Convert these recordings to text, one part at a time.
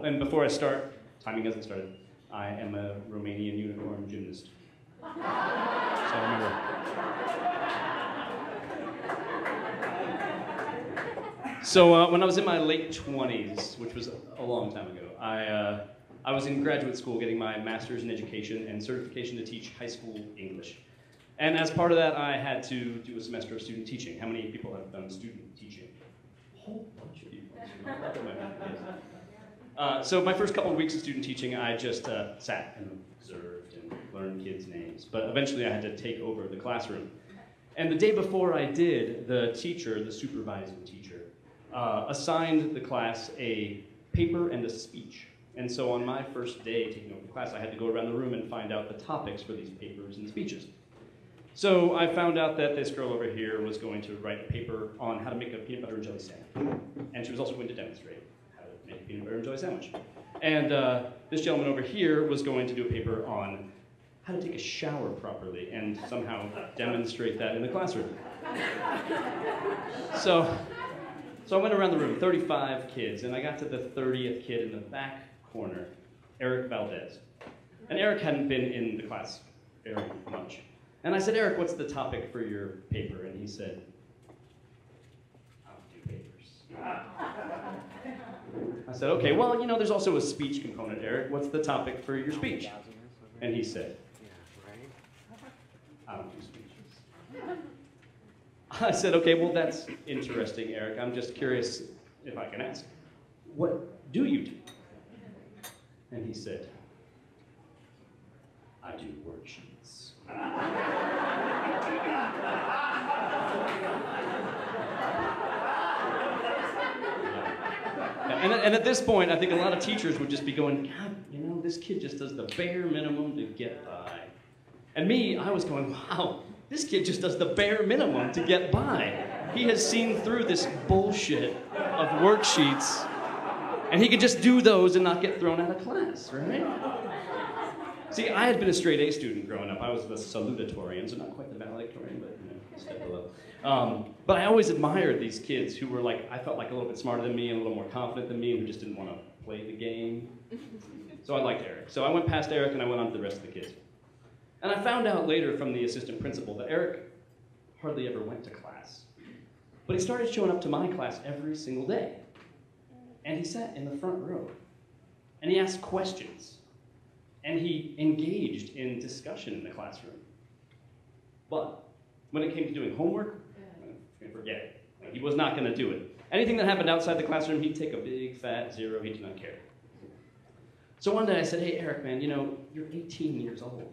Oh, and before I start, timing hasn't started. I am a Romanian unicorn gymnast. So remember. So when I was in my late 20s, which was a long time ago, I was in graduate school getting my master's in education and certification to teach high school English. And as part of that, I had to do a semester of student teaching. How many people have done student teaching? A whole bunch of people. So my first couple of weeks of student teaching, I just sat and observed and learned kids' names. But eventually I had to take over the classroom. And the day before I did, the teacher, the supervising teacher, assigned the class a paper and a speech. And so on my first day taking over the class, I had to go around the room and find out the topics for these papers and speeches. So I found out that this girl over here was going to write a paper on how to make a peanut butter and jelly sandwich. And she was also going to demonstrate how to make a peanut butter and jelly sandwich. And this gentleman over here was going to do a paper on how to take a shower properly and somehow demonstrate that in the classroom. So I went around the room, 35 kids, and I got to the 30th kid in the back corner, Eryc Valdez. And Eryc hadn't been in the class very much. And I said, Eryc, what's the topic for your paper? And he said, I don't do papers. I said, okay, well, you know, there's also a speech component, Eryc. What's the topic for your speech? And he said, I don't do speeches. I said, okay, well, that's interesting, Eryc. I'm just curious if I can ask, what do you do? And he said, I do worksheets. And at this point, I think a lot of teachers would just be going, God, you know, this kid just does the bare minimum to get by. And me, I was going, wow, this kid just does the bare minimum to get by. He has seen through this bullshit of worksheets, and he could just do those and not get thrown out of class, right? See, I had been a straight A student growing up. I was the salutatorian, so not quite the valedictorian, but you know, a step below. But I always admired these kids who were like, I felt like a little bit smarter than me and a little more confident than me and who just didn't want to play the game. So I liked Eryc. So I went past Eryc and I went on to the rest of the kids. And I found out later from the assistant principal that Eryc hardly ever went to class. But he started showing up to my class every single day. And he sat in the front row. And he asked questions. And he engaged in discussion in the classroom. But when it came to doing homework, forget it. He was not going to do it. Anything that happened outside the classroom, he'd take a big fat zero. He did not care. So one day I said, hey, Eryc, man, you know, you're 18 years old.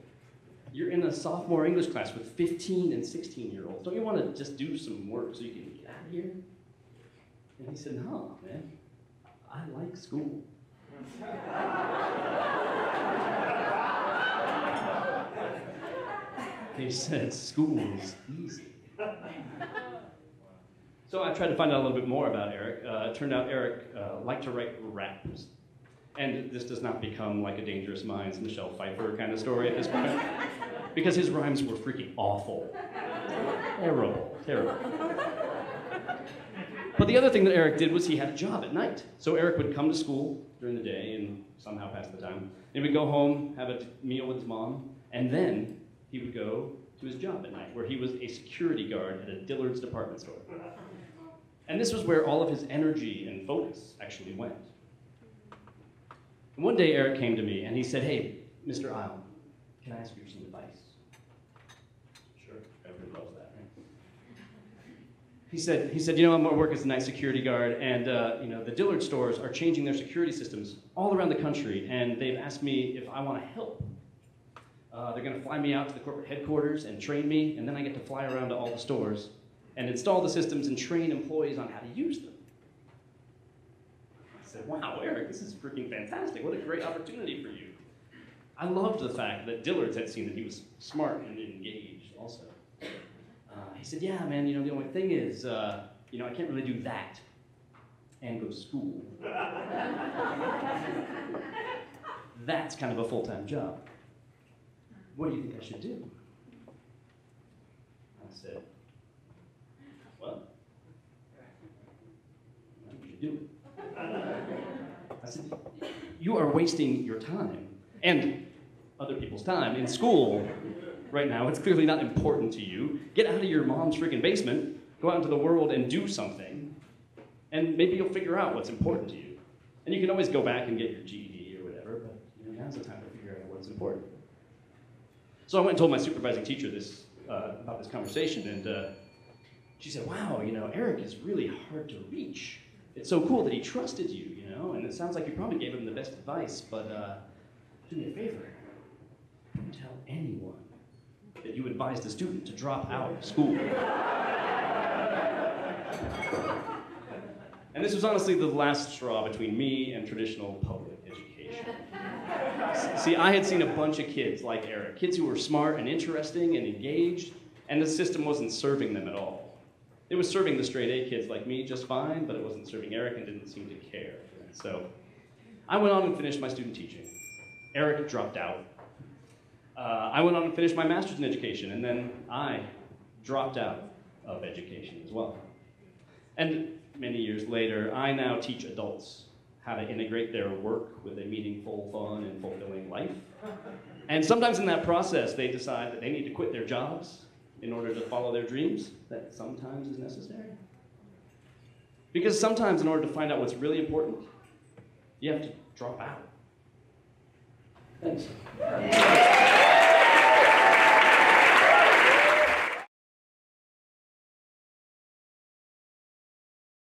You're in a sophomore English class with 15 and 16-year-olds. Don't you want to just do some work so you can get out of here? And he said, no, man, I like school. He said, school is easy. So I tried to find out a little bit more about Eryc. It turned out Eryc liked to write raps. And this does not become like a Dangerous Minds, Michelle Pfeiffer kind of story at this point, because his rhymes were freaking awful. Terrible, terrible. But the other thing that Eryc did was he had a job at night. So Eryc would come to school during the day and somehow pass the time. And he would go home, have a meal with his mom, and then he would go to his job at night, where he was a security guard at a Dillard's department store. And this was where all of his energy and focus actually went. And one day Eryc came to me and he said, hey, Mr. Eyl, can I ask you for some advice? Sure, everybody loves that, right? He said, you know, I'm going to work as a night security guard, and you know, the Dillard stores are changing their security systems all around the country, and they've asked me if I want to help. They're going to fly me out to the corporate headquarters and train me, and then I get to fly around to all the stores and install the systems and train employees on how to use them. I said, wow, Eryc, this is freaking fantastic. What a great opportunity for you. I loved the fact that Dillard's had seen that he was smart and engaged also. He said, yeah, man, you know, the only thing is, you know, I can't really do that and go to school. That's kind of a full-time job. What do you think I should do? I said, well, you should do it. I said, you are wasting your time and other people's time in school right now. It's clearly not important to you. Get out of your mom's freaking basement, go out into the world and do something, and maybe you'll figure out what's important to you. And you can always go back and get your GED or whatever, but now's the time to figure out what's important. So I went and told my supervising teacher this about this conversation, and she said, wow, Eryc is really hard to reach. It's so cool that he trusted you, and it sounds like you probably gave him the best advice, but do me a favor. Don't tell anyone that you advised a student to drop out of school. And this was honestly the last straw between me and traditional public education. See, I had seen a bunch of kids like Eryc, kids who were smart and interesting and engaged, and the system wasn't serving them at all. It was serving the straight A kids like me just fine, but it wasn't serving Eryc and didn't seem to care. So I went on and finished my student teaching. Eryc dropped out. I went on and finished my master's in education, and then I dropped out of education as well. And many years later, I now teach adults how to integrate their work with a meaningful, fun, and fulfilling life. And sometimes in that process, they decide that they need to quit their jobs in order to follow their dreams. That sometimes is necessary. Because sometimes in order to find out what's really important, you have to drop out. Thanks.